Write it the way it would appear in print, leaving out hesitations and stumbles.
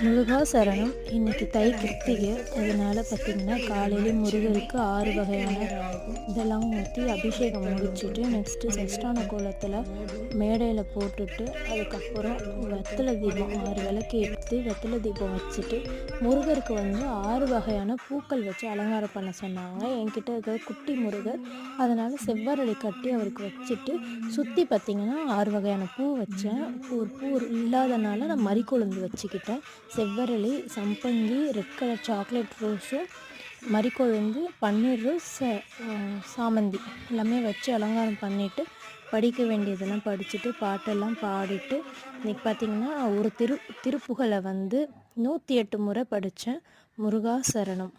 முருகா சரணம். இன்னைக்கு தை கிருத்திகை. அதனால பார்த்திங்கன்னா காலையிலே முருகருக்கு 6 வகையான இதெல்லாம் ஊற்றி அபிஷேகம் முடிச்சுட்டு நெக்ஸ்ட்டு சஷ்டான கோலத்தில் மேடையில் போட்டுட்டு அதுக்கப்புறம் வெத்தலை தீபம் 6 விளக்கு ஏற்றி வெத்தலை தீபம் வச்சுட்டு முருகருக்கு வந்து 6 வகையான பூக்கள் வச்சு அலங்காரம் பண்ண சொன்னாங்க. என்கிட்ட இருக்கிற குட்டி முருகர், அதனால் செவ்வரளி கட்டி அவருக்கு வச்சுட்டு சுற்றி பார்த்திங்கன்னா 6 வகையான பூ வச்சேன். பூ இல்லாதனால நான் மறிக்கொழுந்து வச்சுக்கிட்டேன். செவ்வரளி, சம்பங்கி, ரெட் கலர் சாக்லேட் ரோஸும், மறிக்கொழுந்து, பன்னீர் ரோஸ், சாமந்தி எல்லாமே வச்சு அலங்காரம் பண்ணிவிட்டு படிக்க வேண்டியதெல்லாம் படிச்சுட்டு பாட்டெல்லாம் பாடிட்டு இன்றைக்கி பார்த்திங்கன்னா ஒரு திருப்புகழை வந்து 108 முறை படித்தேன். முருகா சரணம்.